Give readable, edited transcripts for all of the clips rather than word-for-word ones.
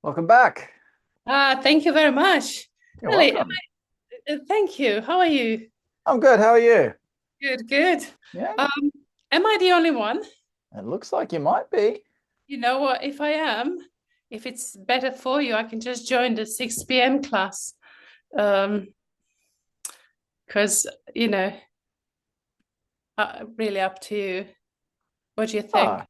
Welcome back. Thank you very much. You're Really, welcome. thank you. How are you? I'm good. How are you? Good, good. Yeah, Um, am I the only one? it looks like you might be. You know what? If I am, if it's better for you, I can just join the 6 p.m. class. Um, because, you know, really up to you. What do you think? Ah,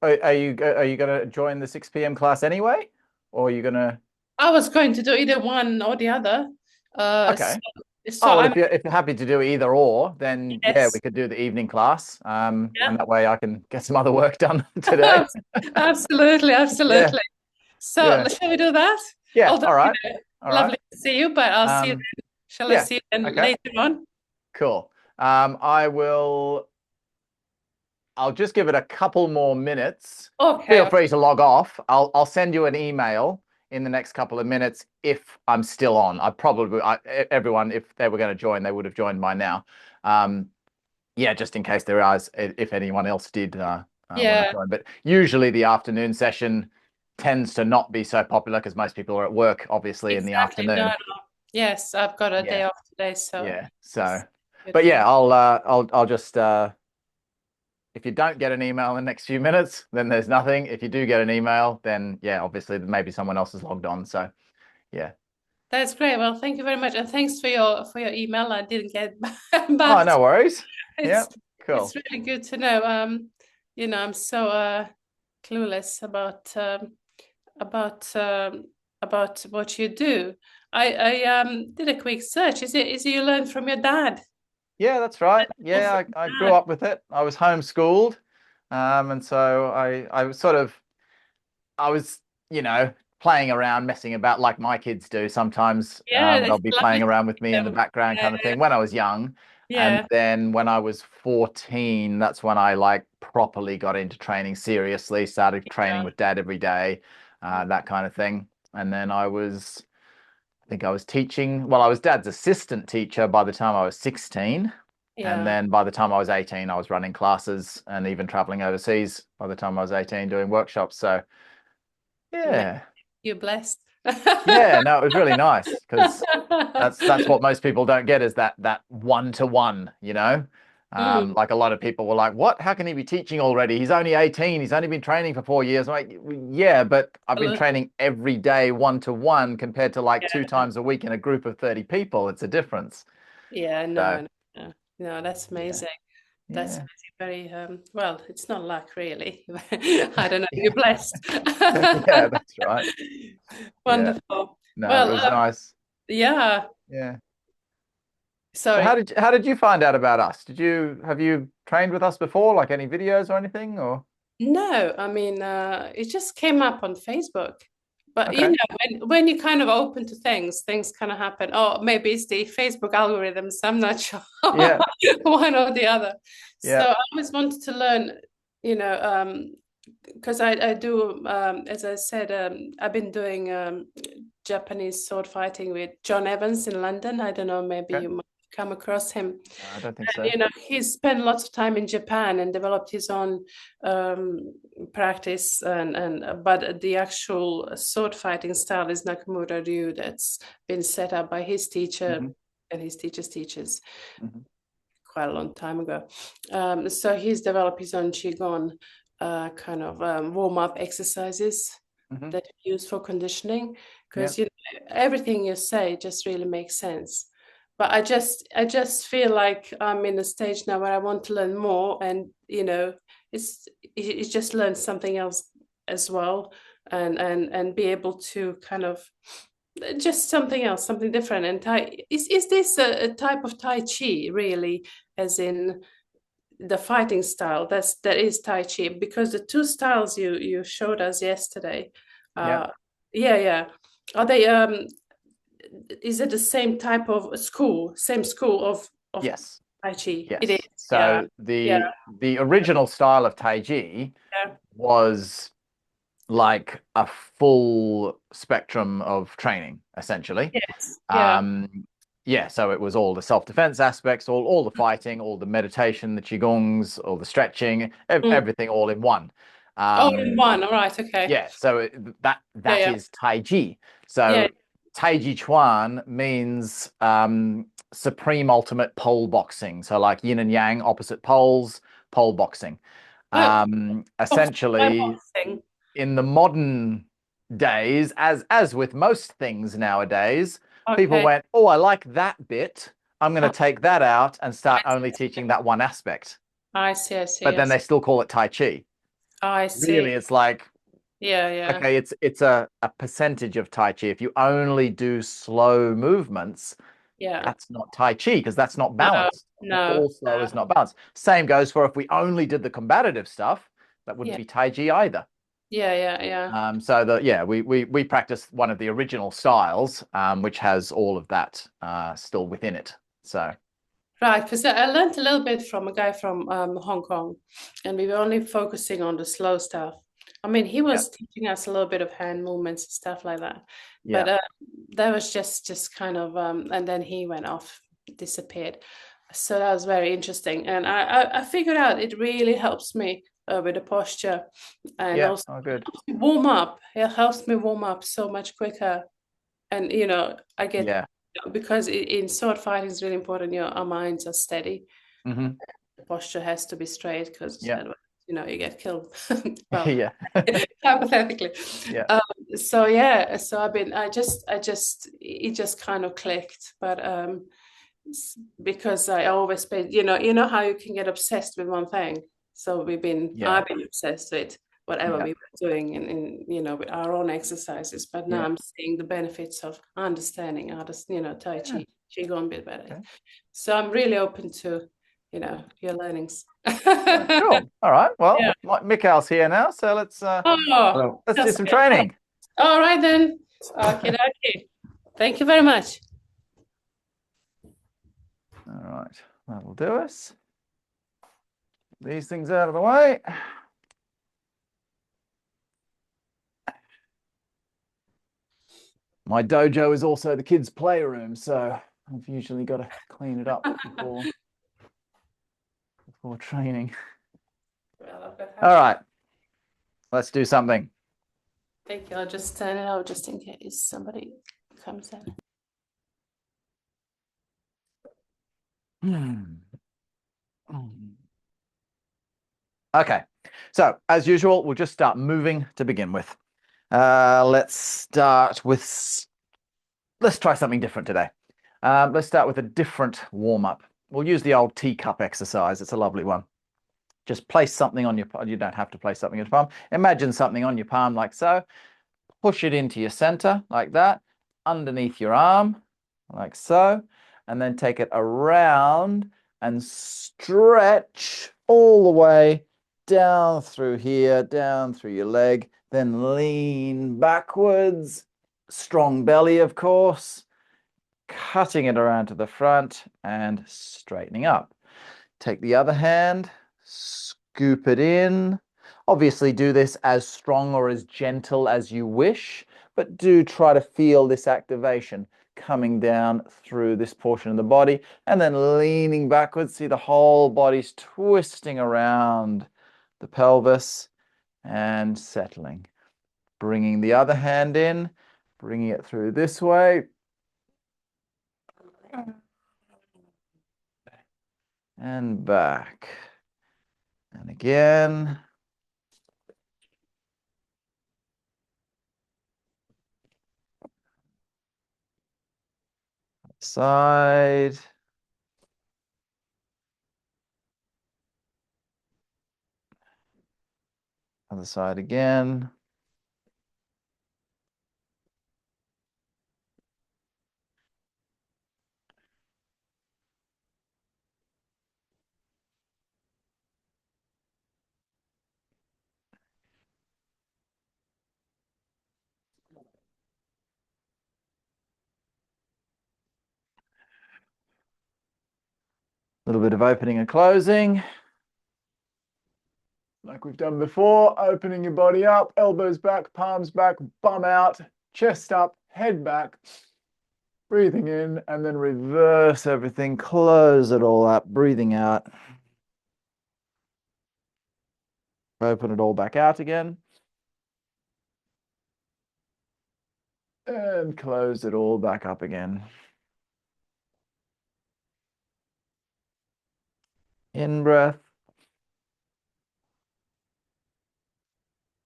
are you going to join the 6 p.m. class anyway? Or are you going to? I was going to do either one or the other. Uh, so, Okay. so Oh, well, I'm, if you're happy to do either or, then yeah, we yes, could do the evening class. And yeah. that way I can get some other work done today. Absolutely, Yeah, absolutely. So yeah, shall we do that? yeah. Although, All right. All right. lovely to see you, but I'll see you Um, then. Shall I yeah. see you then Okay. later on? Cool. I will. I'll just give it a couple more minutes. Okay, Feel okay. free to log off. I'll send you an email in the next couple of minutes if I'm still on. Everyone, if they were going to join, they would have joined by now. Um, yeah, just in case there is, if anyone else did want to Yeah, join. But usually the afternoon session tends to not be so popular because most people are at work, obviously, in the exactly. No, afternoon. no. Yes, I've got a day Yeah, off today, so yeah. So, it's good but for yeah, me. I'll just if you don't get an email in the next few minutes, then there's nothing. If you do get an email, then yeah, obviously maybe someone else is logged on. So yeah. That's great. Well, thank you very much, and thanks for your email. I didn't get Oh, back. no worries. Yeah, It's cool. it's really good to know. I'm so clueless about about what you do. I did a quick search. Is it you learned from your dad? Yeah, that's right. Or from Yeah, I grew dad? up with it. I was homeschooled. And so I was sort of I was, you know, playing around, messing about like my kids do sometimes. Yeah, They'll that's be playing life. around with me in the background Yeah, kind of thing when I was young. And yeah. then when I was 14, that's when I like properly got into training seriously, started training Yeah. with dad every day, that kind of thing. And then I think I was teaching, well, I was dad's assistant teacher by the time I was 16. And Yeah. then by the time I was 18, I was running classes and even traveling overseas by the time I was 18 doing workshops. So, Man, yeah. you're blessed. Yeah, no, it was really nice because that's what most people don't get is that one to one, you know? Mm, Like a lot of people were like, "What? How can he be teaching already? He's only 18. He's only been training for 4 years." I'm like, yeah, but I've been absolutely. training every day one to one compared to like two Yeah. times a week in a group of 30 people. It's a difference. Yeah, So, no, no, no. No, that's yeah. amazing. That's Yeah. amazing. Very well, it's not luck really. I don't know, you're blessed. Yeah, that's right. Yeah. Wonderful. No, it Well, was nice. yeah, Yeah. So sorry. how did you find out about us? Have you trained with us before, like any videos or anything or? No, I mean, it just came up on Facebook. But Okay. when you kind of open to things, things kind of happen. Oh, maybe it's the Facebook algorithms. I'm not sure, Yeah. one or the other. So Yeah. I always wanted to learn, because I do, as I said, I've been doing Japanese sword fighting with John Evans in London. I don't know, maybe Okay. you might come across him. No, I don't think And, so. he spent lots of time in Japan and developed his own practice. And but the actual sword fighting style is Nakamura Ryu that's been set up by his teacher Hmm. and his teacher's teachers Hmm. quite a long time ago. So he's developed his own qigong kind of warm up exercises Hmm. that he use for conditioning Yeah. because everything you say just really makes sense. But I just feel like I'm in a stage now where I want to learn more, and it's just learn something else as well, and be able to kind of just something else, something different. And is this a type of Tai Chi really, as in the fighting style? That is Tai Chi, because the two styles you showed us yesterday, Yeah. uh, yeah, yeah, are they is it the same type of school, same school of Yes. Tai Chi? It is, Yes. yeah, So yeah, the original style of Taiji yeah, was like a full spectrum of training, essentially. yes, yeah, Um, yeah, so it was all the self-defense aspects, all the fighting, all the meditation, the qigongs, all the stretching, mm, everything all in one. Oh, in one. All right. Okay. Yeah, so Yeah. that Yeah. is Taiji. Yeah. So Taiji Chuan means supreme ultimate pole boxing. So like yin and yang, opposite poles, pole boxing. Oh, my Essentially, boxing. in the modern days, as with most things nowadays, people Okay. went, "Oh, I like that bit. I'm going to Oh, take that out and I start only teaching that one aspect." I see. I see. But I then they see. still call it Tai Chi. I see. Really, it's like, Yeah. Yeah. okay, it's a percentage of Tai Chi. If you only do slow movements, Yeah. that's not Tai Chi because that's not No. balanced. No. All slow is No. not balanced. Same goes for if we only did the combative stuff, that wouldn't Yeah. be Tai Chi either. Yeah. Yeah. Yeah. So that yeah, we practice one of the original styles, which has all of that still within it. So Right, because I learned a little bit from a guy from Hong Kong, and we were only focusing on the slow stuff. I mean, he yeah, was teaching us a little bit of hand movements and stuff like that, but yeah, that was just kind of, and then he went off, disappeared. So that was very interesting, and I figured out it really helps me with the posture, and yeah. also Oh, good. helps me warm up. It helps me warm up so much quicker, and I get Yeah. because in sword fighting is really important. Our minds are steady. Hmm. The posture has to be straight because Yeah. otherwise, you get killed. Well, Yeah. hypothetically. Yeah. Um, so yeah, so I just it just kind of clicked, but because I always been, you know how you can get obsessed with one thing. So Yeah. I've been obsessed with whatever Yeah. we were doing in with our own exercises. But now Yeah. I'm seeing the benefits of understanding how to, Tai Yeah. Chi, Qigong a bit better. Okay. So I'm really open to, your learnings. Yeah, cool. All right. Yeah. Well, Mikhail's here now, so Oh, let's do that's some good. training. All right then. Okay, okay. Thank you very much. All right. That'll do us. These things out of the way. My dojo is also the kids' playroom, so I've usually got to clean it up before training. Well, I've got All half. right. Let's do something. Thank you. I'll just turn it out just in case somebody comes in. Okay. So, as usual, we'll just start moving to begin with. Let's start with, let's try something different today. Let's start with a different warm up. We'll use the old teacup exercise. It's a lovely one. Just place something on your palm. You don't have to place something on your palm. Imagine something on your palm like so. Push it into your center like that, underneath your arm like so, and then take it around and stretch all the way down through here, down through your leg, then lean backwards. Strong belly, of course, cutting it around to the front and straightening up. Take the other hand, scoop it in. Obviously, do this as strong or as gentle as you wish, but do try to feel this activation coming down through this portion of the body and then leaning backwards. See the whole body's twisting around the pelvis and settling. Bringing the other hand in, bringing it through this way. And back. And again. Side. Other side again. A little bit of opening and closing. Like we've done before, opening your body up, elbows back, palms back, bum out, chest up, head back. Breathing in and then reverse everything, close it all up, breathing out. Open it all back out again. And close it all back up again. In breath.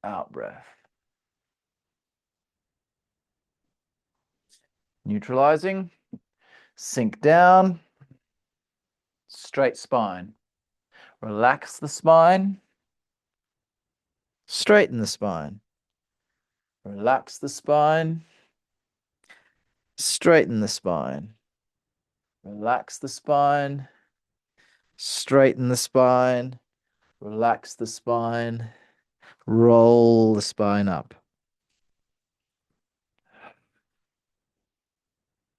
Out breath. Neutralizing. Sink down. Straight spine. Relax the spine. Straighten the spine. Relax the spine. Straighten the spine. Relax the spine. Straighten the spine. Relax the spine. Roll the spine up.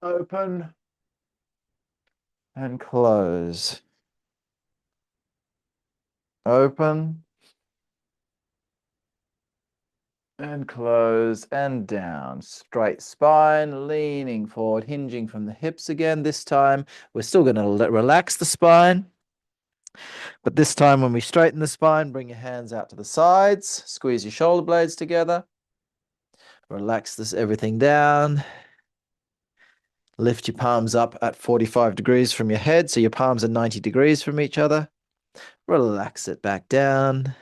Open and close. Open and close and down. Straight spine, leaning forward, hinging from the hips again. This time, we're still going to relax the spine. But this time, when we straighten the spine, bring your hands out to the sides. Squeeze your shoulder blades together. Relax everything down. Lift your palms up at 45 degrees from your head, so your palms are 90 degrees from each other. Relax it back down.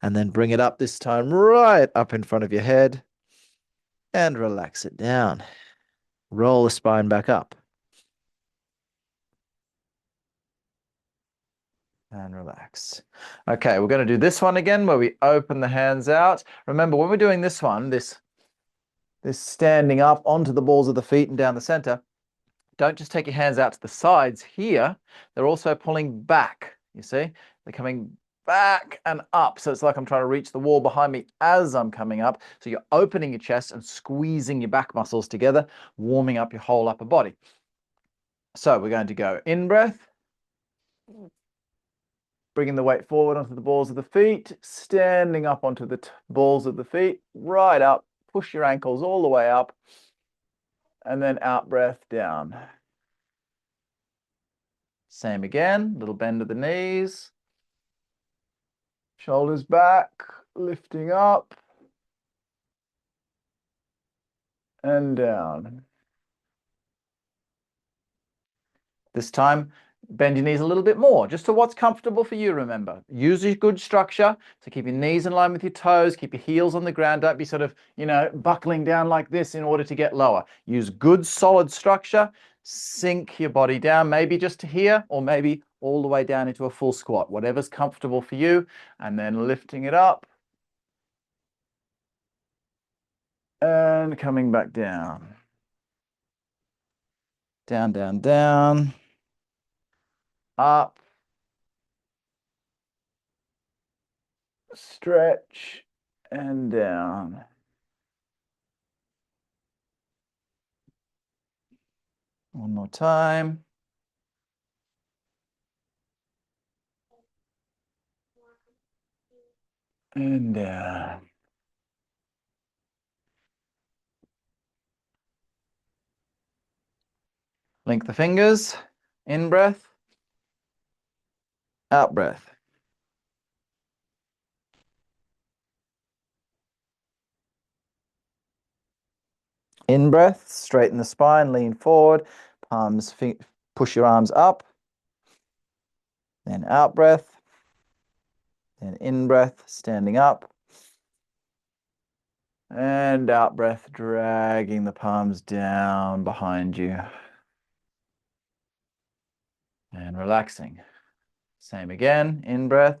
And then bring it up this time right up in front of your head. And relax it down. Roll the spine back up. And relax. Okay, we're going to do this one again where we open the hands out. Remember, when we're doing this one, this standing up onto the balls of the feet and down the center, don't just take your hands out to the sides here. They're also pulling back, you see? They're coming back and up. So it's like I'm trying to reach the wall behind me as I'm coming up. So you're opening your chest and squeezing your back muscles together, warming up your whole upper body. So we're going to go in breath, bringing the weight forward onto the balls of the feet, standing up onto the balls of the feet, right up, push your ankles all the way up, and then out breath down. Same again, little bend of the knees, shoulders back, lifting up, and down. This time, bend your knees a little bit more, just to what's comfortable for you, remember. Use a good structure, so keep your knees in line with your toes, keep your heels on the ground, don't be sort of, buckling down like this in order to get lower. Use good, solid structure, sink your body down, maybe just to here, or maybe all the way down into a full squat, whatever's comfortable for you, and then lifting it up, and coming back down. Down, down, down. Up, stretch, and down. One more time. And down. Link the fingers. In breath, out breath. In breath, straighten the spine, lean forward, palms, push your arms up. Then out breath. Then in breath, standing up. And out breath, dragging the palms down behind you. And relaxing. Same again, in breath.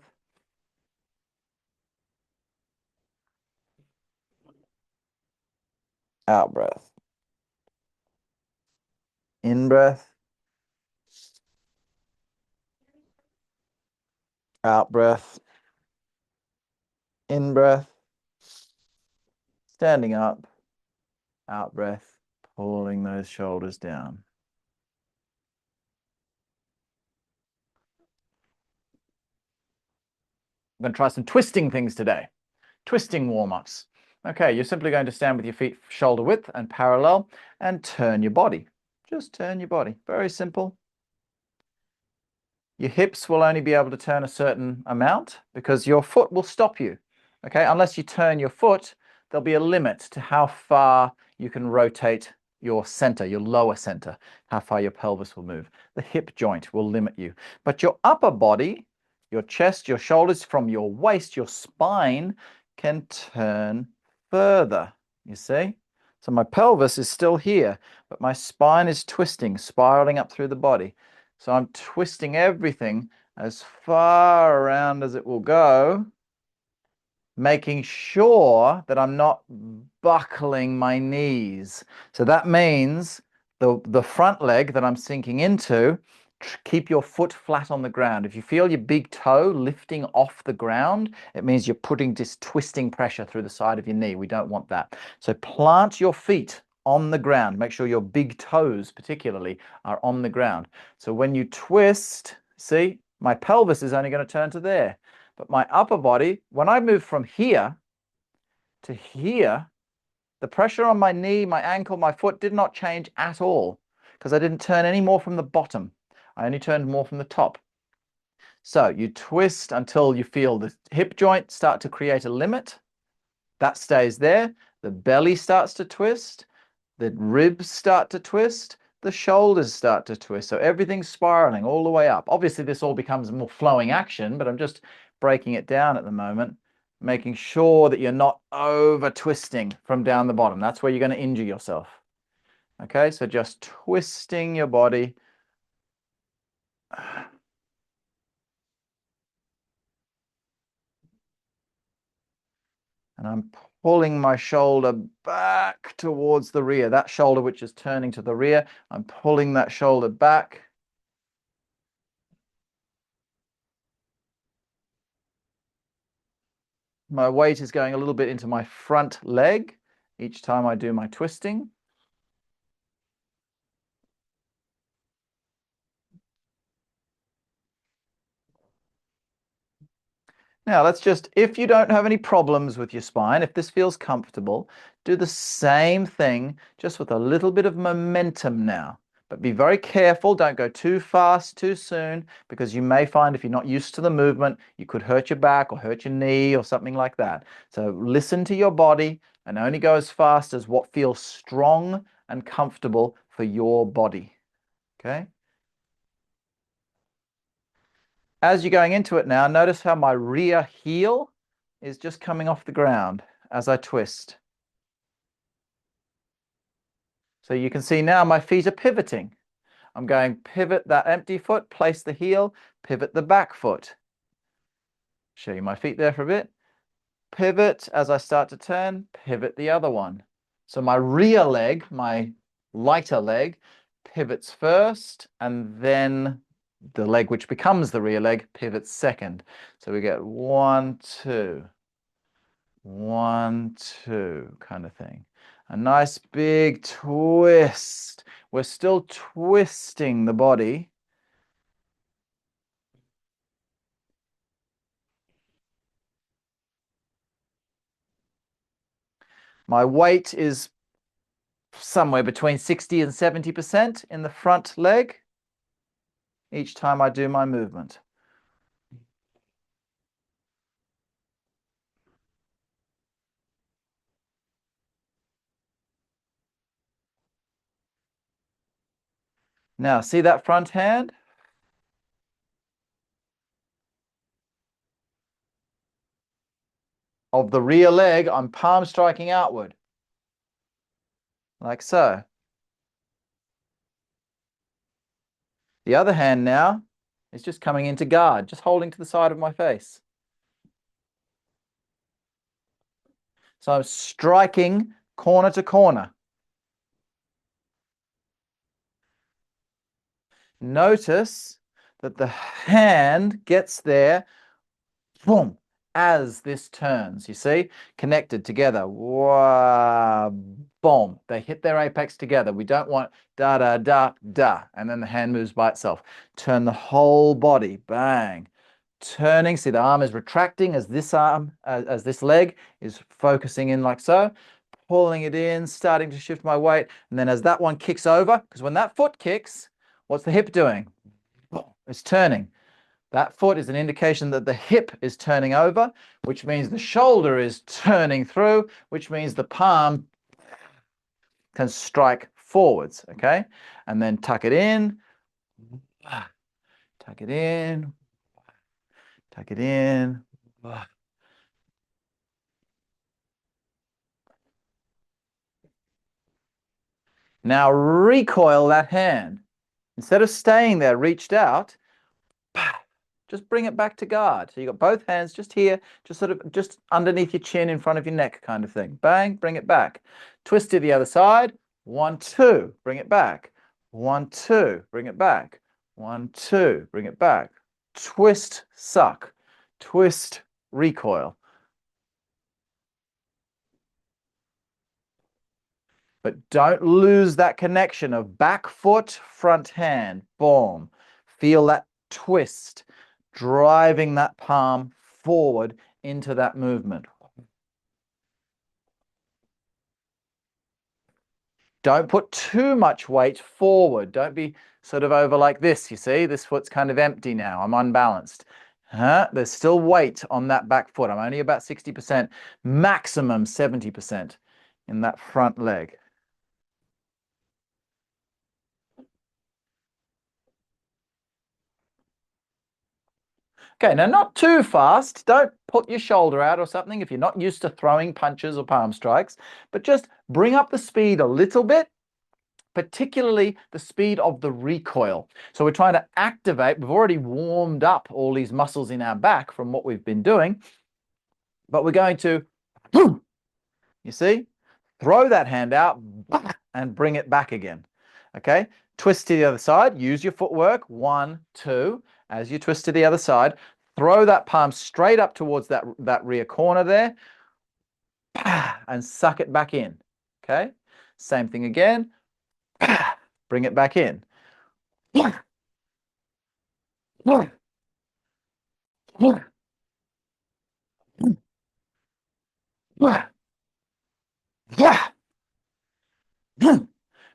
Out breath. In breath. Out breath. In breath. Standing up. Out breath. Pulling those shoulders down. I'm going to try some twisting things today. Twisting warm-ups. Okay, you're simply going to stand with your feet shoulder width and parallel and turn your body. Just turn your body. Very simple. Your hips will only be able to turn a certain amount because your foot will stop you. Okay, unless you turn your foot, there'll be a limit to how far you can rotate your center, your lower center, how far your pelvis will move. The hip joint will limit you. But your upper body, your chest, your shoulders, from your waist, your spine can turn further, you see? So my pelvis is still here, but my spine is twisting, spiraling up through the body. So I'm twisting everything as far around as it will go, making sure that I'm not buckling my knees. So that means the front leg that I'm sinking into, keep your foot flat on the ground. If you feel your big toe lifting off the ground, it means you're putting this twisting pressure through the side of your knee. We don't want that. So plant your feet on the ground. Make sure your big toes, particularly, are on the ground. So when you twist, see, my pelvis is only going to turn to there. But my upper body, when I move from here to here, the pressure on my knee, my ankle, my foot did not change at all because I didn't turn any more from the bottom. I only turned more from the top. So you twist until you feel the hip joint start to create a limit. That stays there. The belly starts to twist. The ribs start to twist. The shoulders start to twist. So everything's spiraling all the way up. Obviously, this all becomes more flowing action, but I'm just breaking it down at the moment, making sure that you're not over twisting from down the bottom. That's where you're going to injure yourself. Okay, so just twisting your body. And I'm pulling my shoulder back towards the rear. That shoulder which is turning to the rear, I'm pulling that shoulder back. My weight is going a little bit into my front leg each time I do my twisting. Now let's just, if you don't have any problems with your spine, if this feels comfortable, do the same thing, just with a little bit of momentum now. But be very careful, don't go too fast too soon, because you may find if you're not used to the movement, you could hurt your back or hurt your knee or something like that. So listen to your body and only go as fast as what feels strong and comfortable for your body. Okay? As you're going into it now, notice how my rear heel is just coming off the ground as I twist. So you can see now my feet are pivoting. I'm going pivot that empty foot, place the heel, pivot the back foot. Show you my feet there for a bit. Pivot as I start to turn, pivot the other one. So my rear leg, my lighter leg, pivots first, and then the leg which becomes the rear leg pivots second. So we get 1, 2, 1, 2 kind of thing. A nice big twist. We're still twisting the body. My weight is somewhere between 60 and 70% in the front leg each time I do my movement. Now, see that front hand? Of the rear leg, I'm palm striking outward, like so. The other hand now is just coming into guard, just holding to the side of my face. So I'm striking corner to corner. Notice that the hand gets there, boom, as this turns, you see, connected together. Wow, boom, they hit their apex together. We don't want da, da, da, da, and then the hand moves by itself. Turn the whole body, bang. Turning, see the arm is retracting as this arm, as this leg is focusing in like so. Pulling it in, starting to shift my weight. And then as that one kicks over, because when that foot kicks, what's the hip doing? It's turning. That foot is an indication that the hip is turning over, which means the shoulder is turning through, which means the palm can strike forwards, okay? And then tuck it in, tuck it in, tuck it in. Now recoil that hand. Instead of staying there reached out, just bring it back to guard. So you got both hands just here, just sort of just underneath your chin, in front of your neck kind of thing. Bang, bring it back. Twist to the other side. 1, 2, bring it back. 1, 2, bring it back. 1, 2, bring it back. Twist, suck. Twist, recoil. But don't lose that connection of back foot, front hand. Boom. Feel that twist, driving that palm forward into that movement. Don't put too much weight forward. Don't be sort of over like this, you see? This foot's kind of empty now. I'm unbalanced. There's still weight on that back foot. I'm only about 60%, maximum 70% in that front leg. Okay, now not too fast. Don't put your shoulder out or something if you're not used to throwing punches or palm strikes, but just bring up the speed a little bit, particularly the speed of the recoil. So we're trying to activate, we've already warmed up all these muscles in our back from what we've been doing, but we're going to, you see, throw that hand out and bring it back again. Okay, twist to the other side, use your footwork, 1, 2, as you twist to the other side, throw that palm straight up towards that rear corner there, and suck it back in. Okay, same thing again, bring it back in.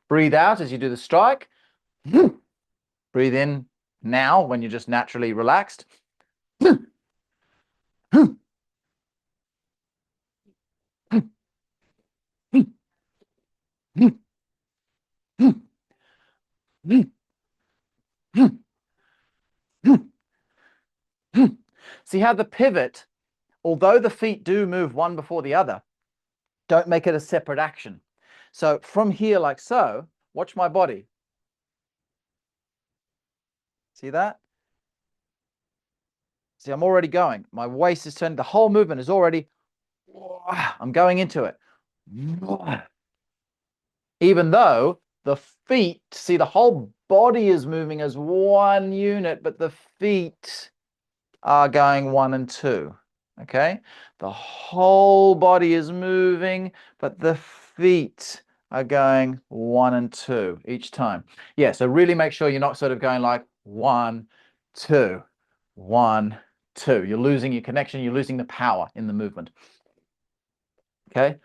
Breathe out as you do the strike. Breathe in now when you're just naturally relaxed. See how the pivot, although the feet do move one before the other, don't make it a separate action. So from here, like so, watch my body. See that? See, I'm already going. My waist is turned. The whole movement is already, I'm going into it. Even though the feet, see, the whole body is moving as one unit, but the feet are going 1 and 2. Okay, the whole body is moving, but the feet are going 1 and 2 each time. Yeah, so really make sure you're not sort of going like 1, 2, 1, 2. You're losing your connection, you're losing the power in the movement. Okay.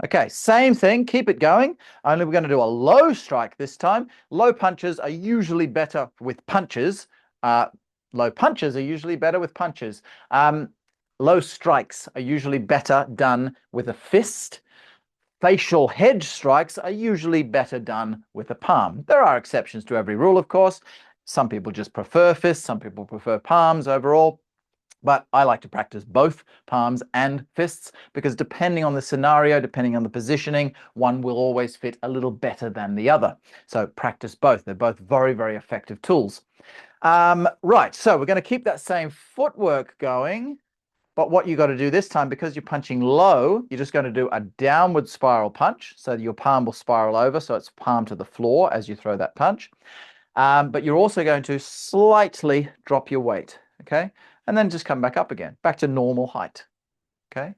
Okay, same thing, keep it going, only we're going to do a low strike this time. Low punches are usually better with punches. Low punches are usually better with punches. Low strikes are usually better done with a fist. Facial hedge strikes are usually better done with a palm. There are exceptions to every rule, of course. Some people just prefer fists, some people prefer palms overall. But I like to practice both palms and fists because depending on the scenario, depending on the positioning, one will always fit a little better than the other. So practice both. They're both very, very effective tools. Right, so we're going to keep that same footwork going. But what you got to do this time, because you're punching low, you're just going to do a downward spiral punch. So your palm will spiral over, so it's palm to the floor as you throw that punch. But you're also going to slightly drop your weight. okay? And then just come back up again, back to normal height, okay?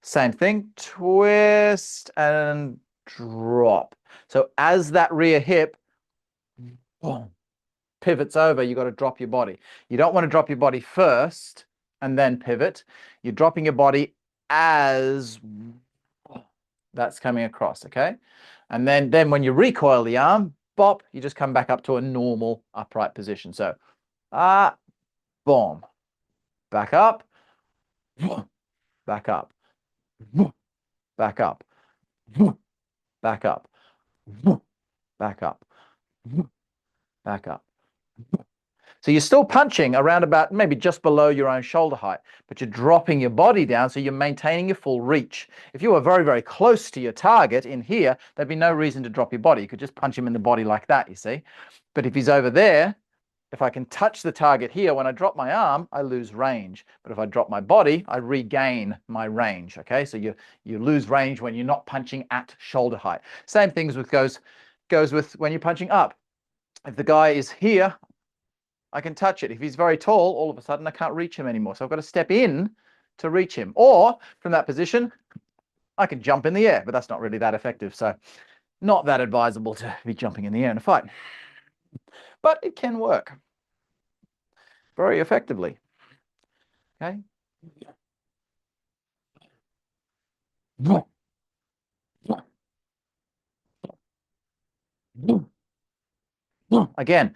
Same thing, twist and drop. So as that rear hip boom, pivots over, you got to drop your body. You don't want to drop your body first and then pivot. You're dropping your body as that's coming across, okay? And then when you recoil the arm, bop, you just come back up to a normal upright position. So, boom, back up, back up, back up, back up, back up, back up. So you're still punching around about maybe just below your own shoulder height, but you're dropping your body down so you're maintaining your full reach. If you were very, very close to your target in here, there'd be no reason to drop your body. You could just punch him in the body like that, you see. But if he's over there, if I can touch the target here, when I drop my arm, I lose range. But if I drop my body, I regain my range, okay? So you lose range when you're not punching at shoulder height. Same things goes with when you're punching up. If the guy is here, I can touch it. If he's very tall, all of a sudden I can't reach him anymore. So I've got to step in to reach him. Or from that position, I can jump in the air, but that's not really that effective. So not that advisable to be jumping in the air in a fight. But it can work very effectively. Okay. Again,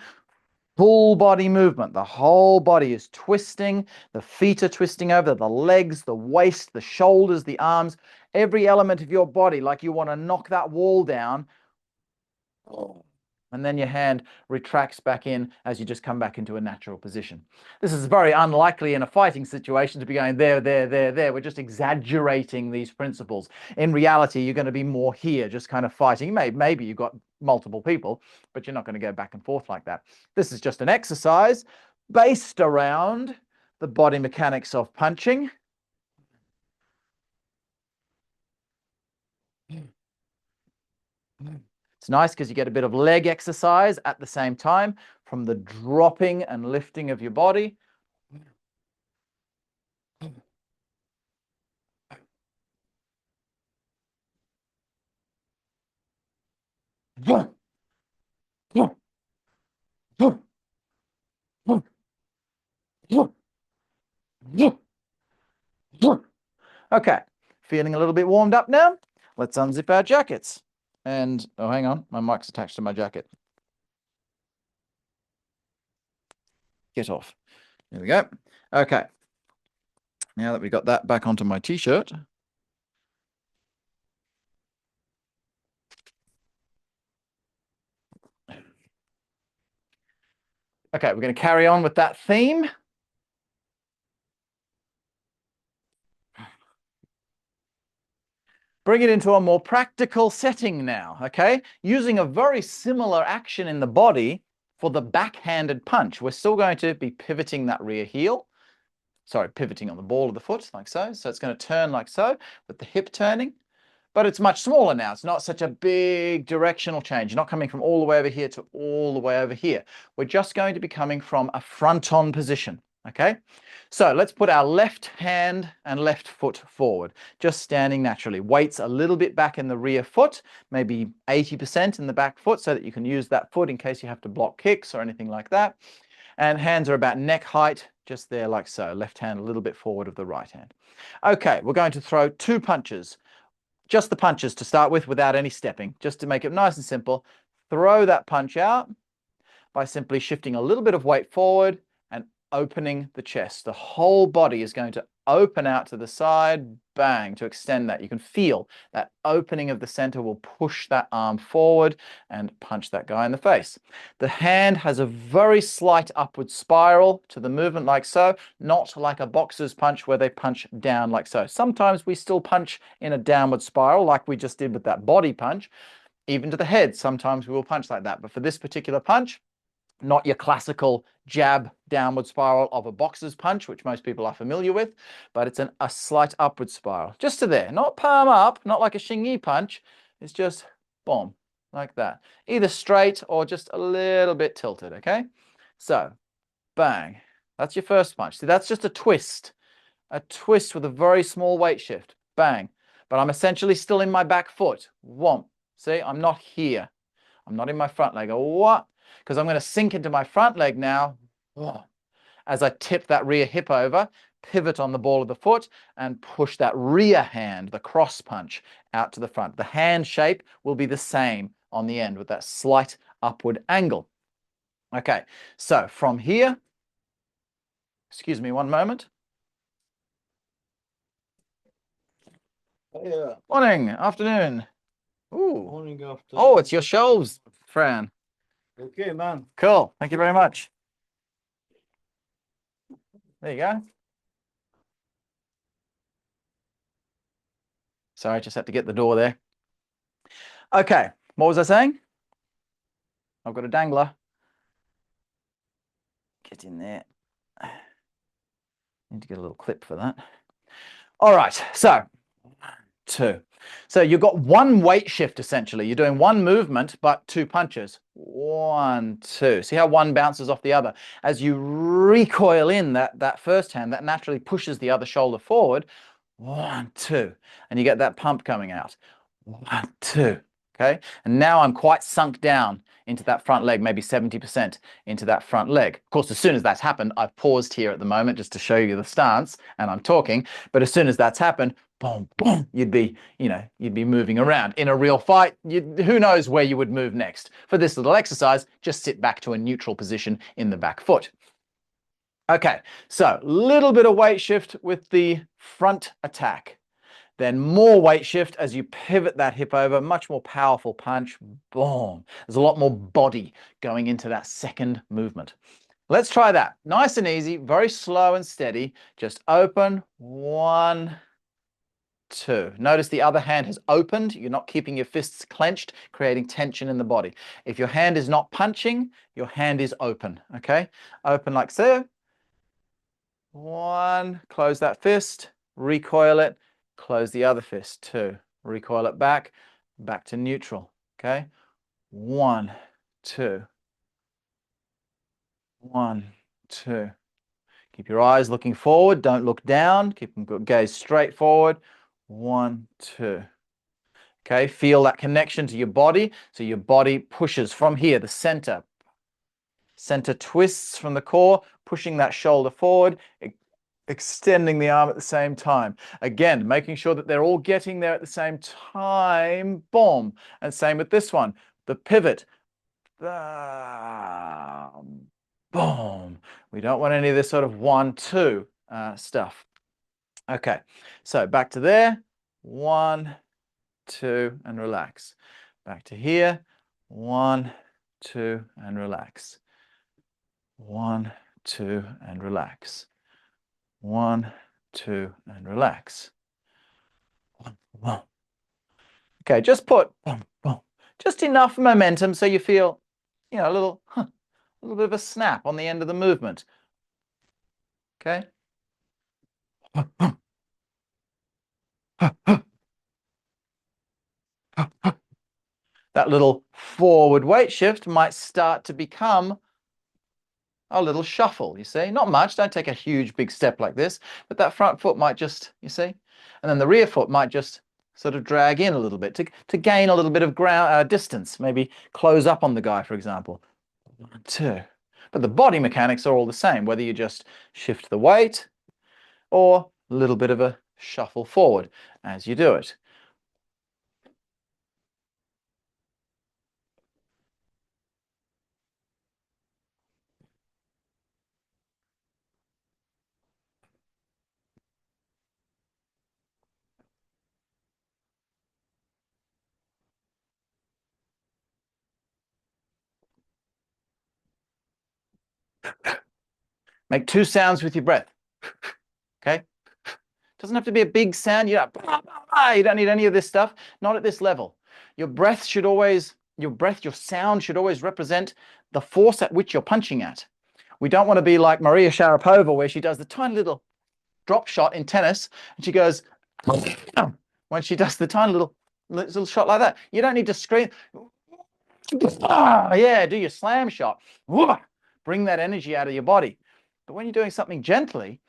full body movement. The whole body is twisting. The feet are twisting over, the legs, the waist, the shoulders, the arms, every element of your body, like you want to knock that wall down. And then your hand retracts back in as you just come back into a natural position. This is very unlikely in a fighting situation to be going there, there, there, there. We're just exaggerating these principles. In reality, you're going to be more here, just kind of fighting. Maybe you've got multiple people, but you're not going to go back and forth like that. This is just an exercise based around the body mechanics of punching. It's nice because you get a bit of leg exercise at the same time from the dropping and lifting of your body. Okay, feeling a little bit warmed up now? Let's unzip our jackets. And, oh, hang on, my mic's attached to my jacket. Get off. There we go. Okay. Now that we got that back onto my t-shirt. Okay, we're going to carry on with that theme. Bring it into a more practical setting now, okay? Using a very similar action in the body for the backhanded punch. We're still going to be pivoting that rear heel. Sorry, pivoting on the ball of the foot, like so. So it's going to turn like so, with the hip turning. But it's much smaller now. It's not such a big directional change. You're not coming from all the way over here to all the way over here. We're just going to be coming from a front-on position, okay? So let's put our left hand and left foot forward, just standing naturally. Weights a little bit back in the rear foot, maybe 80% in the back foot, so that you can use that foot in case you have to block kicks or anything like that. And hands are about neck height, just there like so. Left hand a little bit forward of the right hand. Okay, we're going to throw two punches. Just the punches to start with without any stepping, just to make it nice and simple. Throw that punch out by simply shifting a little bit of weight forward and opening the chest. The whole body is going to open out to the side, bang, to extend that. You can feel that opening of the center will push that arm forward and punch that guy in the face. The hand has a very slight upward spiral to the movement like so, not like a boxer's punch where they punch down like so. Sometimes we still punch in a downward spiral like we just did with that body punch. Even to the head, sometimes we will punch like that. But for this particular punch, not your classical jab downward spiral of a boxer's punch, which most people are familiar with, but it's a slight upward spiral. Just to there, not palm up, not like a Xingyi punch. It's just boom, like that. Either straight or just a little bit tilted, okay? So, bang, That's your first punch. See, that's just a twist with a very small weight shift. Bang. But I'm essentially still in my back foot. Whomp. See, I'm not here. I'm not in my front leg. What? Because I'm going to sink into my front leg now. As I tip that rear hip over, pivot on the ball of the foot, and push that rear hand, the cross punch, out to the front. The hand shape will be the same on the end with that slight upward angle. Okay, so from here, excuse me one moment. Yeah. Morning, afternoon. Ooh. Morning after. Oh, it's your shelves, Fran. Okay, man. Cool. Thank you very much. There you go. Sorry, I just had to get the door there. Okay, what was I saying? I've got a dangler. Get in there. Need to get a little clip for that. All right, so 2. So you've got one weight shift essentially. You're doing one movement, but 2 punches. 1, 2. See how one bounces off the other? As you recoil in that first hand, that naturally pushes the other shoulder forward. 1, 2. And you get that pump coming out. 1, 2. Okay. And now I'm quite sunk down into that front leg, maybe 70% into that front leg. Of course, as soon as that's happened, I've paused here at the moment just to show you the stance and I'm talking. But as soon as that's happened, boom, boom, you'd be moving around. In a real fight, who knows where you would move next. For this little exercise, just sit back to a neutral position in the back foot. Okay, so a little bit of weight shift with the front attack. Then more weight shift as you pivot that hip over, much more powerful punch. Boom. There's a lot more body going into that second movement. Let's try that. Nice and easy, very slow and steady. Just open. 1, 2. Notice the other hand has opened. You're not keeping your fists clenched, creating tension in the body. If your hand is not punching, your hand is open. Okay? Open like so. 1. Close that fist. Recoil it. Close the other fist. 2. Recoil it back to neutral. Okay? 1, 2. 1, 2. Keep your eyes looking forward. Don't look down. Keep them gaze straight forward. 1, 2. Okay? Feel that connection to your body. So your body pushes from here, the center. Center twists from the core, pushing that shoulder forward, extending the arm at the same time. Again, making sure that they're all getting there at the same time. Boom. And same with this one. The pivot. Boom. We don't want any of this sort of 1, 2 stuff. Okay. So back to there. 1, 2, and relax. Back to here. 1, 2, and relax. 1, 2, and relax. 1, 2, and relax. 1, 1. Okay, just put just enough momentum so you feel, a little bit of a snap on the end of the movement. Okay. That little forward weight shift might start to become a little shuffle, you see. Not much, don't take a huge big step like this, but that front foot might just, you see, and then the rear foot might just sort of drag in a little bit to gain a little bit of ground distance, maybe close up on the guy, for example. 1, 2. But the body mechanics are all the same, whether you just shift the weight or a little bit of a shuffle forward as you do it. Make 2 sounds with your breath. Okay? Doesn't have to be a big sound. You don't need any of this stuff. Not at this level. Your breath should always, your sound should always represent the force at which you're punching at. We don't want to be like Maria Sharapova, where she does the tiny little drop shot in tennis, and she goes, when she does the tiny little shot like that. You don't need to scream. Yeah, do your slam shot. Bring that energy out of your body. But when you're doing something gently,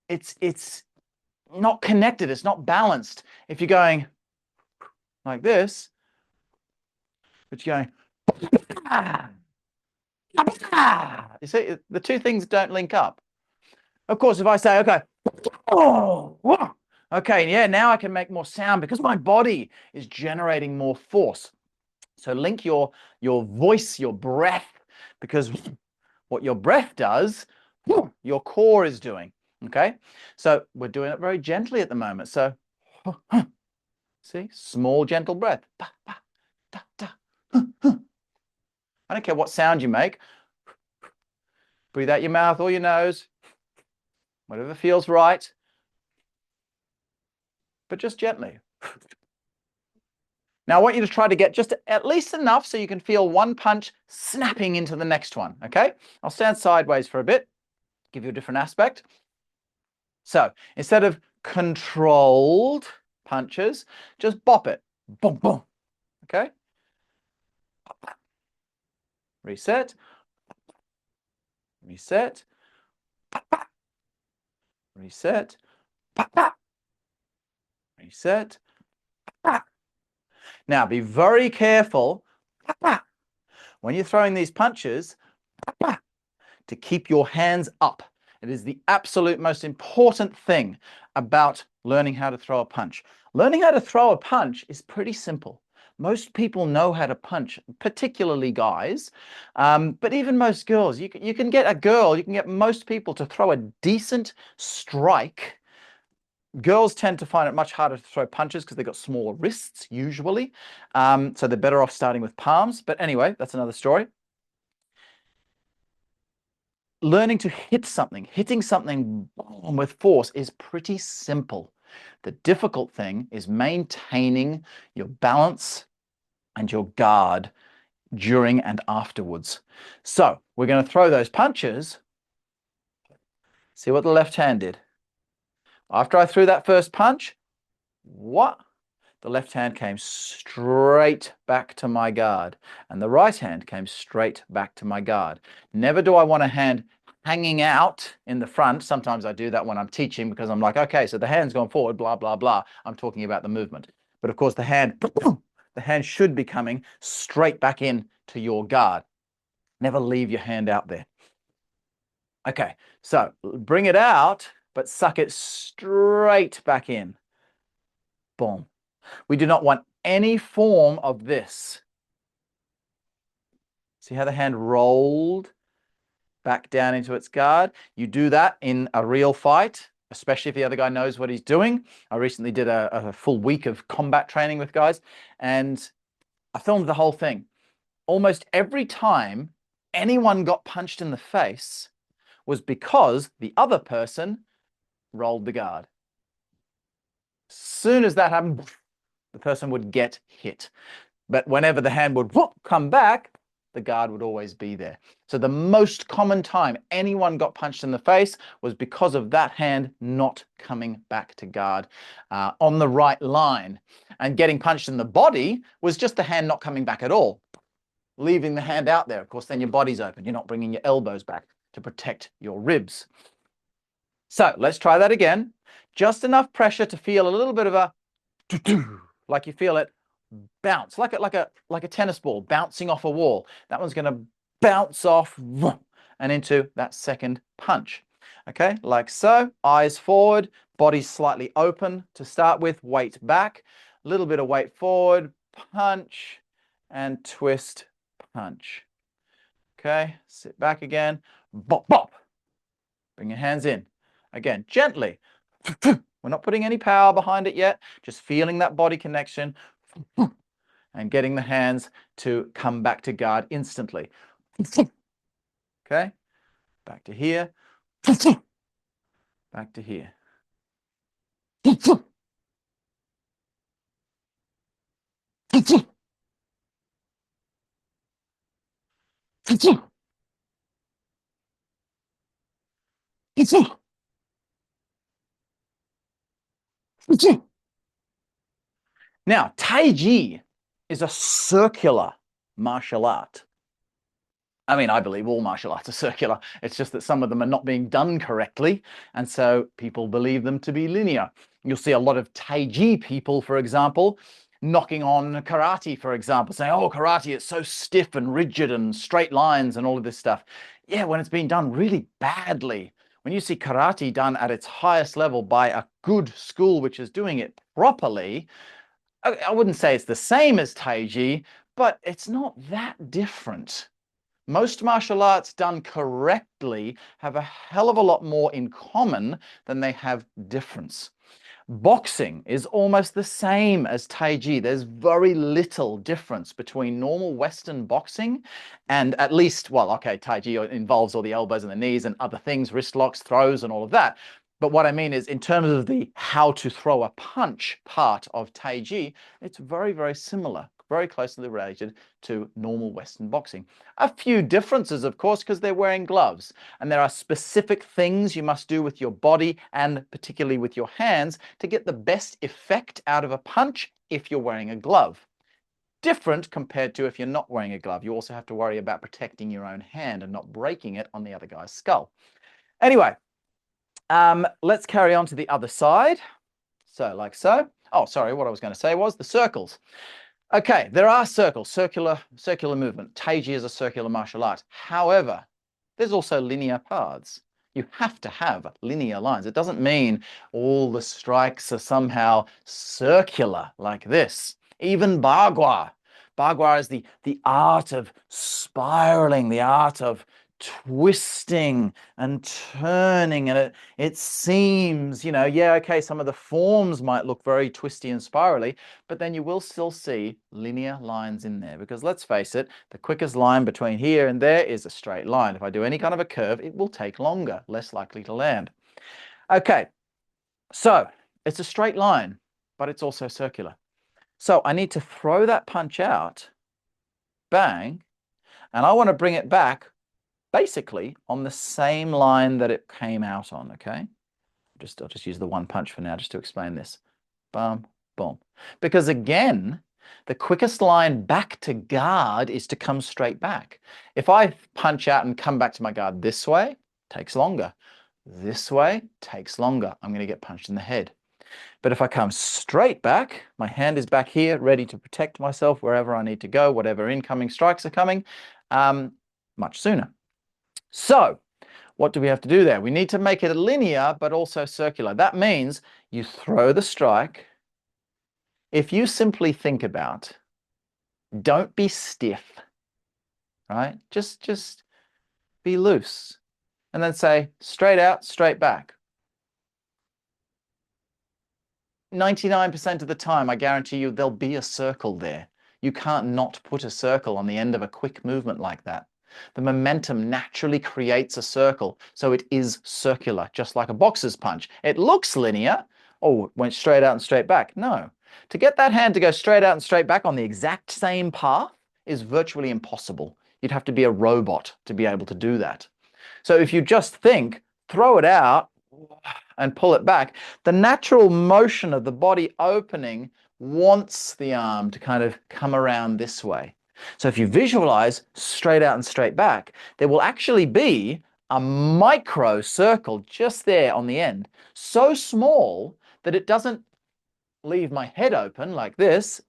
it's not connected, it's not balanced. If you're going like this, but you're going, you see, the two things don't link up. Of course, if I say, okay, oh, okay, yeah, now I can make more sound because my body is generating more force. So link your voice, your breath, because what your breath does, your core is doing. Okay, so we're doing it very gently at the moment. So see, small, gentle breath. I don't care what sound you make. Breathe out your mouth or your nose, whatever feels right, but just gently. Now, I want you to try to get just at least enough so you can feel one punch snapping into the next one, okay? I'll stand sideways for a bit, give you a different aspect. So instead of controlled punches, just bop it. Boom, boom, okay? Reset, reset, reset, reset. Now, be very careful when you're throwing these punches to keep your hands up. It is the absolute most important thing about learning how to throw a punch. Learning how to throw a punch is pretty simple. Most people know how to punch, particularly guys, but even most girls. You can get a girl, you can get most people to throw a decent strike. Girls tend to find it much harder to throw punches because they've got smaller wrists, usually. So they're better off starting with palms. But anyway, that's another story. Learning to hit something, hitting something with force is pretty simple. The difficult thing is maintaining your balance and your guard during and afterwards. So we're going to throw those punches. See what the left hand did. After I threw that first punch, what? The left hand came straight back to my guard, and the right hand came straight back to my guard. Never do I want a hand hanging out in the front. Sometimes I do that when I'm teaching because I'm like, okay, so the hand's gone forward, blah, blah, blah. I'm talking about the movement. But of course, the hand should be coming straight back in to your guard. Never leave your hand out there. Okay, so bring it out, but suck it straight back in. Boom. We do not want any form of this. See how the hand rolled back down into its guard? You do that in a real fight, especially if the other guy knows what he's doing. I recently did a full week of combat training with guys, and I filmed the whole thing. Almost every time anyone got punched in the face was because the other person rolled the guard. As soon as that happened, the person would get hit. But whenever the hand would come back, the guard would always be there. So the most common time anyone got punched in the face was because of that hand not coming back to guard on the right line. And getting punched in the body was just the hand not coming back at all, leaving the hand out there. Of course, then your body's open. You're not bringing your elbows back to protect your ribs. So let's try that again. Just enough pressure to feel a little bit of a like you feel it bounce, like a tennis ball bouncing off a wall. That one's going to bounce off and into that second punch. Okay, like so. Eyes forward, body slightly open to start with, weight back, a little bit of weight forward, punch, and twist, punch. Okay, sit back again, bop, bop. Bring your hands in. Again, gently. We're not putting any power behind it yet, just feeling that body connection and getting the hands to come back to guard instantly. Okay, back to here, back to here. Now, Taiji is a circular martial art. I mean, I believe all martial arts are circular. It's just that some of them are not being done correctly. And so people believe them to be linear. You'll see a lot of Taiji people, for example, knocking on karate, for example, saying, oh, karate is so stiff and rigid and straight lines and all of this stuff. Yeah, when it's been done really badly. When you see karate done at its highest level by a good school which is doing it properly, I wouldn't say it's the same as Taiji, but it's not that different. Most martial arts done correctly have a hell of a lot more in common than they have difference. Boxing is almost the same as Taiji. There's very little difference between normal Western boxing and at least, well, okay, Taiji involves all the elbows and the knees and other things, wrist locks, throws, and all of that. But what I mean is, in terms of the how to throw a punch part of Taiji, it's very, very similar, very closely related to normal Western boxing. A few differences, of course, because they're wearing gloves. And there are specific things you must do with your body and particularly with your hands to get the best effect out of a punch if you're wearing a glove. Different compared to if you're not wearing a glove. You also have to worry about protecting your own hand and not breaking it on the other guy's skull. Anyway, let's carry on to the other side. So like so. Oh, sorry, what I was going to say was the circles. Okay, there are circles, circular movement. Taiji is a circular martial art. However, there's also linear paths. You have to have linear lines. It doesn't mean all the strikes are somehow circular like this. Even Bagua. Bagua is the art of spiraling, the art of twisting and turning, and it seems, yeah, okay, some of the forms might look very twisty and spirally, but then you will still see linear lines in there, because let's face it, the quickest line between here and there is a straight line. If I do any kind of a curve, it will take longer, less likely to land. Okay, so it's a straight line, but it's also circular. So I need to throw that punch out, bang, and I want to bring it back basically on the same line that it came out on, okay? I'll just use the one punch for now just to explain this. Bum, boom. Because again, the quickest line back to guard is to come straight back. If I punch out and come back to my guard this way, takes longer. This way, takes longer. I'm going to get punched in the head. But if I come straight back, my hand is back here, ready to protect myself wherever I need to go, whatever incoming strikes are coming, much sooner. So what do we have to do there? We need to make it linear, but also circular. That means you throw the strike. If you simply think about, don't be stiff, right? Just be loose. And then say straight out, straight back. 99% of the time, I guarantee you, there'll be a circle there. You can't not put a circle on the end of a quick movement like that. The momentum naturally creates a circle, so it is circular, just like a boxer's punch. It looks linear. Oh, it went straight out and straight back. No. To get that hand to go straight out and straight back on the exact same path is virtually impossible. You'd have to be a robot to be able to do that. So if you just think, throw it out and pull it back, the natural motion of the body opening wants the arm to kind of come around this way. So if you visualize straight out and straight back, there will actually be a micro circle just there on the end, so small that it doesn't leave my head open like this,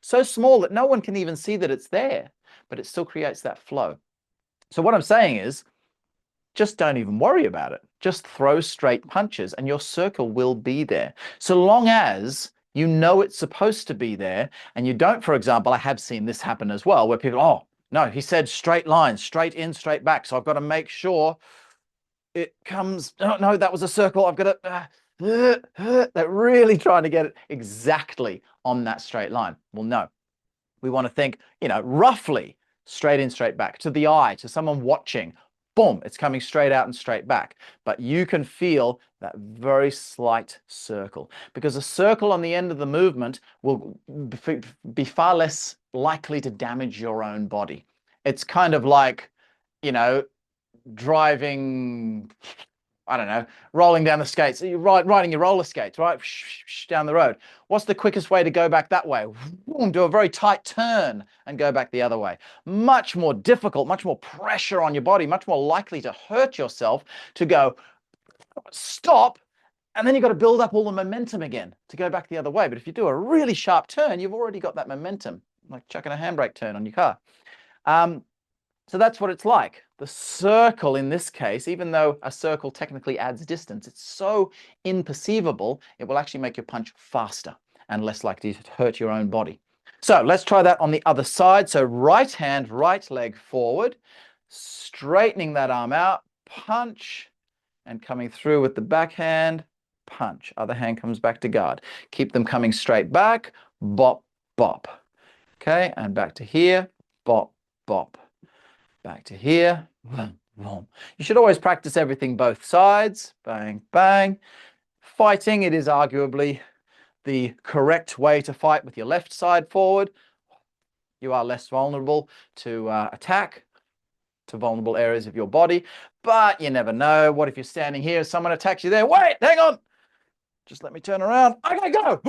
so small that no one can even see that it's there, but it still creates that flow. So what I'm saying is, just don't even worry about it. Just throw straight punches and your circle will be there. So long as you know it's supposed to be there and you don't, for example, I have seen this happen as well, where people, oh, no, he said straight lines, straight in, straight back. So I've got to make sure it comes, oh, no, that was a circle. I've got to, they're really trying to get it exactly on that straight line. Well, no, we want to think, roughly straight in, straight back to the eye, to someone watching. Boom, it's coming straight out and straight back. But you can feel that very slight circle, because a circle on the end of the movement will be far less likely to damage your own body. It's kind of like, driving, I don't know, rolling down the skates. You're riding your roller skates, right? Down the road. What's the quickest way to go back that way? Do a very tight turn and go back the other way. Much more difficult, much more pressure on your body, much more likely to hurt yourself to go stop. And then you've got to build up all the momentum again to go back the other way. But if you do a really sharp turn, you've already got that momentum, like chucking a handbrake turn on your car. So that's what it's like. The circle in this case, even though a circle technically adds distance, it's so imperceivable, it will actually make your punch faster and less likely to hurt your own body. So let's try that on the other side. So right hand, right leg forward, straightening that arm out, punch, and coming through with the backhand, punch. Other hand comes back to guard. Keep them coming straight back, bop, bop. Okay, and back to here, bop, bop. Back to here. You should always practice everything both sides. Bang, bang. Fighting, it is arguably the correct way to fight with your left side forward. You are less vulnerable to attack, to vulnerable areas of your body. But you never know. What if you're standing here, someone attacks you there? Wait, hang on. Just let me turn around. Okay, go.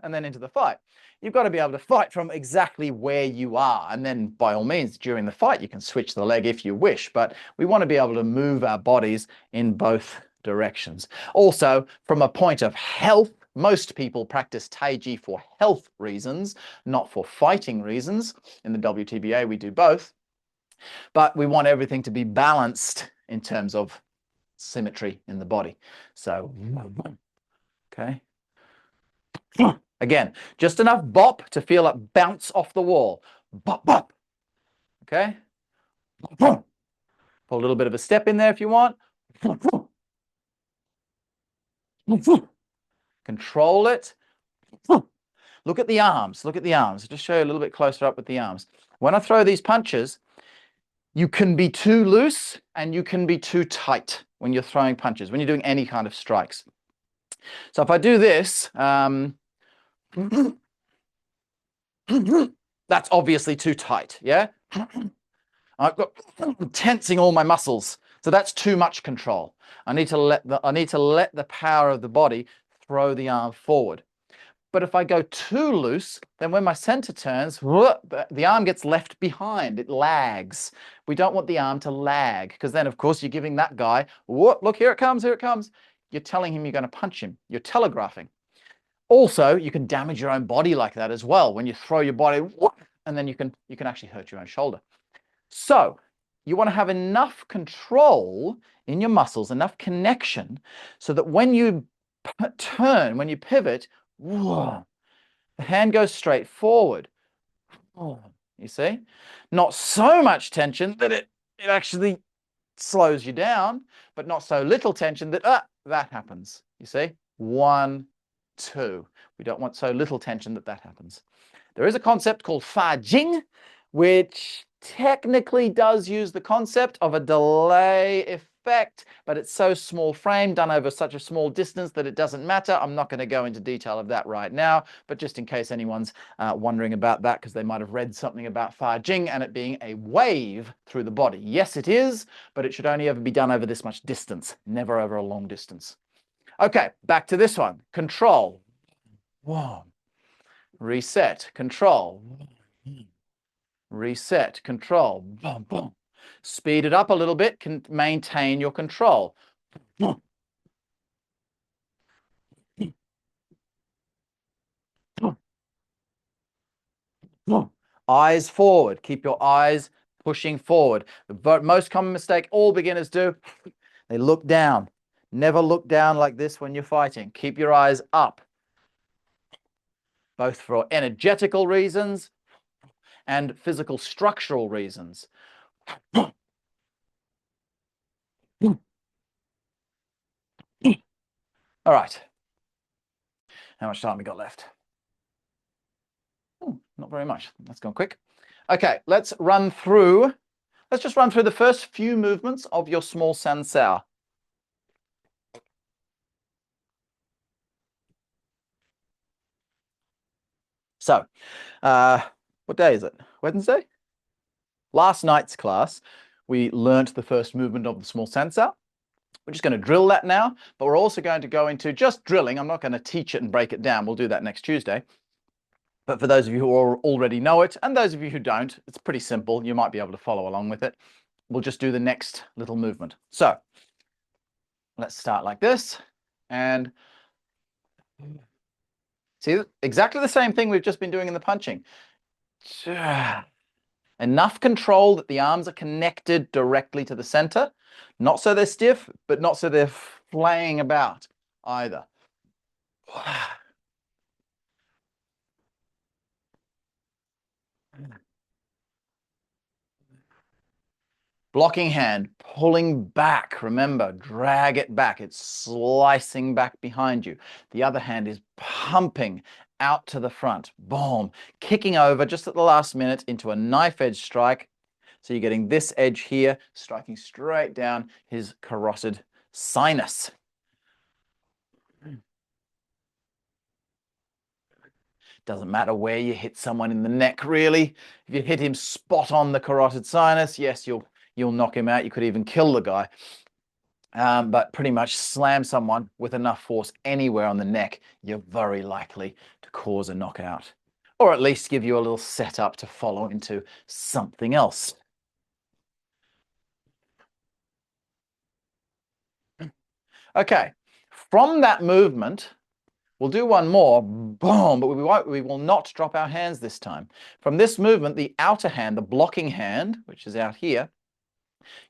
And then into the fight. You've got to be able to fight from exactly where you are. And then by all means, during the fight, you can switch the leg if you wish. But we want to be able to move our bodies in both directions. Also, from a point of health, most people practice Taiji for health reasons, not for fighting reasons. In the WTBA, we do both. But we want everything to be balanced in terms of symmetry in the body. So, okay. Again, just enough bop to feel it bounce off the wall. Bop, bop. Okay. Put a little bit of a step in there if you want. Control it. Look at the arms. Look at the arms. Just show you a little bit closer up with the arms. When I throw these punches, you can be too loose and you can be too tight when you're throwing punches, when you're doing any kind of strikes. So if I do this, that's obviously too tight, yeah? I'm tensing all my muscles. So that's too much control. I need to let the power of the body throw the arm forward. But if I go too loose, then when my center turns, the arm gets left behind. It lags. We don't want the arm to lag, because then, of course, you're giving that guy, look, here it comes, here it comes. You're telling him you're going to punch him. You're telegraphing. Also, you can damage your own body like that as well. When you throw your body, and then you can actually hurt your own shoulder. So you want to have enough control in your muscles, enough connection, so that when you turn, when you pivot, the hand goes straight forward. You see? Not so much tension that it actually slows you down, but not so little tension that that happens. You see? 1, 2. We don't want so little tension that happens. There is a concept called Fa Jing, which technically does use the concept of a delay effect, but it's so small frame, done over such a small distance that it doesn't matter. I'm not going to go into detail of that right now, but just in case anyone's wondering about that, because they might have read something about Fa Jing and it being a wave through the body. Yes, it is, but it should only ever be done over this much distance, never over a long distance. Okay, back to this one. Control. 1. Reset. Control. Reset. Control. Boom, boom. Speed it up a little bit. Can maintain your control. Eyes forward. Keep your eyes pushing forward. The most common mistake all beginners do, they look down. Never look down like this when you're fighting. Keep your eyes up, both for energetical reasons and physical structural reasons. All right. How much time we got left? Not very much. That's gone quick. Okay, let's just run through the first few movements of your small sansao. So, what day is it? Wednesday? Last night's class, we learnt the first movement of the small sansao. We're just going to drill that now, but we're also going to go into just drilling. I'm not going to teach it and break it down. We'll do that next Tuesday. But for those of you who already know it, and those of you who don't, it's pretty simple. You might be able to follow along with it. We'll just do the next little movement. So let's start like this. And see, exactly the same thing we've just been doing in the punching. Enough control that the arms are connected directly to the center. Not so they're stiff, but not so they're flaying about either. Blocking hand, pulling back. Remember, drag it back. It's slicing back behind you. The other hand is pumping out to the front. Boom. Kicking over just at the last minute into a knife edge strike. So you're getting this edge here, striking straight down his carotid sinus. Doesn't matter where you hit someone in the neck, really. If you hit him spot on the carotid sinus, yes, you'll knock him out. You could even kill the guy. But pretty much slam someone with enough force anywhere on the neck, you're very likely to cause a knockout, or at least give you a little setup to follow into something else. Okay, from that movement, we'll do one more, boom, but we will not drop our hands this time. From this movement, the outer hand, the blocking hand, which is out here,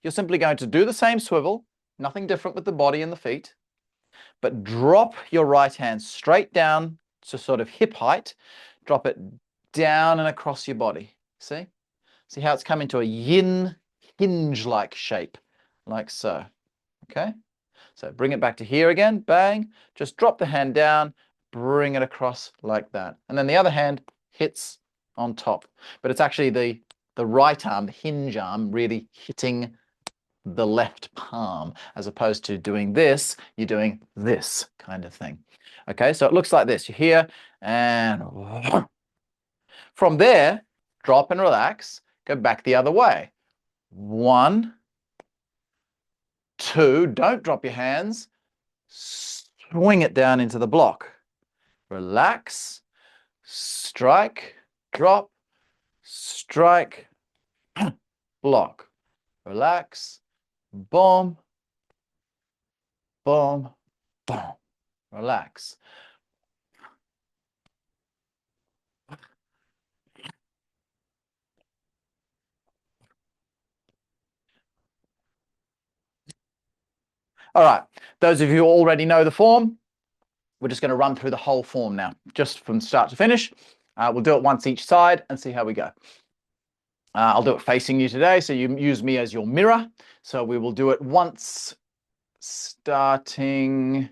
you're simply going to do the same swivel, nothing different with the body and the feet, but drop your right hand straight down to sort of hip height, drop it down and across your body. See? See how it's come into a yin hinge-like shape, like so. Okay? So bring it back to here again, bang, just drop the hand down, bring it across like that. And then the other hand hits on top. But it's actually the right arm, the hinge arm, really hitting the left palm, as opposed to doing this, you're doing this kind of thing. Okay, so it looks like this. You're here, and from there, drop and relax, go back the other way. 1, 2, don't drop your hands, swing it down into the block. Relax, strike, drop, strike, block. Relax, boom, boom, boom. Relax. All right, those of you who already know the form, we're just going to run through the whole form now, just from start to finish. We'll do it once each side and see how we go. I'll do it facing you today, so you use me as your mirror. So we will do it once, starting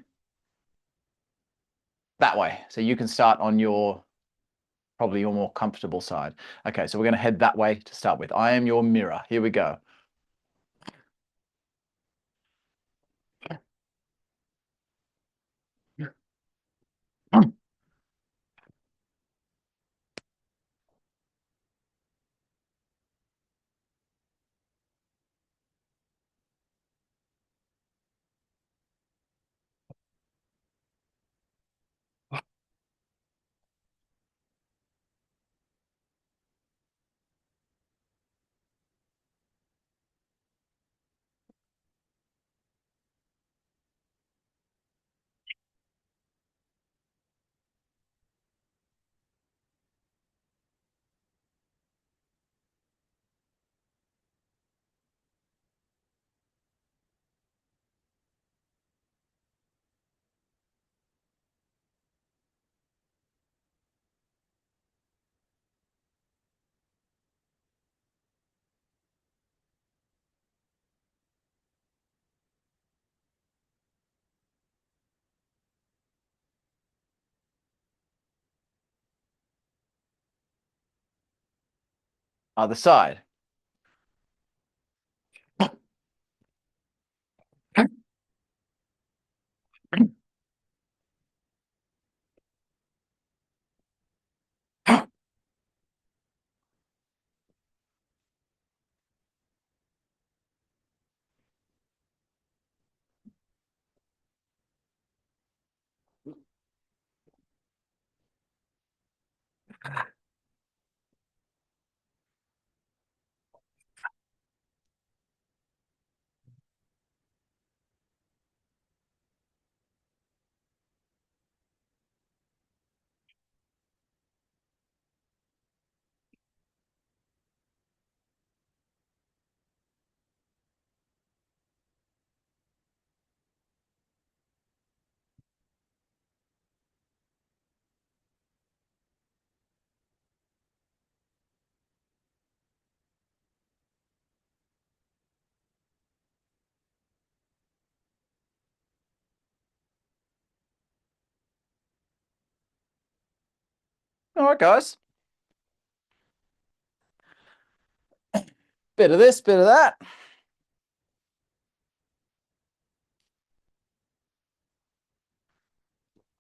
that way. So you can start on probably your more comfortable side. Okay, so we're going to head that way to start with. I am your mirror. Here we go. Other side. All right, guys. Bit of this, bit of that.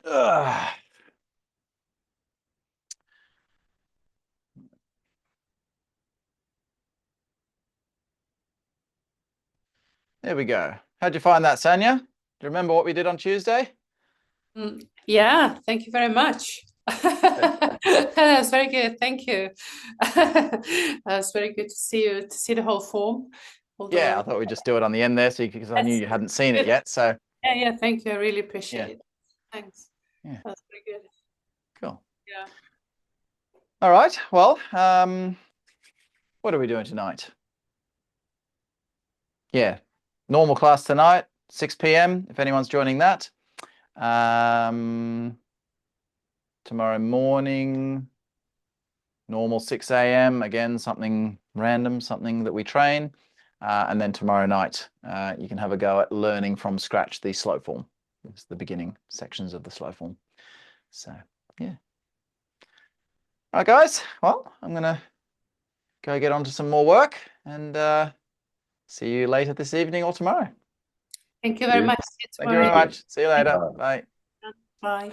Ugh. There we go. How'd you find that, Sanya? Do you remember what we did on Tuesday? Yeah, thank you very much. That was very good. Thank you. That was very good to see you, to see the whole form. Yeah, Although I thought we'd just do it on the end there, so because I knew that's you hadn't seen it good. yet. So Yeah, yeah, thank you. I really yeah, appreciate it. Thanks. yeah, That's very good. cool. Yeah. All right. Well, what are we doing tonight? Yeah, normal class tonight, 6 p.m. If anyone's joining that. Tomorrow morning, normal 6 a.m. Again, something random, something that we train. And then tomorrow night, you can have a go at learning from scratch the slow form. It's the beginning sections of the slow form. So, yeah. All right, guys. Well, I'm going to go get on to some more work and see you later this evening or tomorrow. Thank you very much. See you Thank you tomorrow very evening. much. See you Thank later. you. Bye. Bye.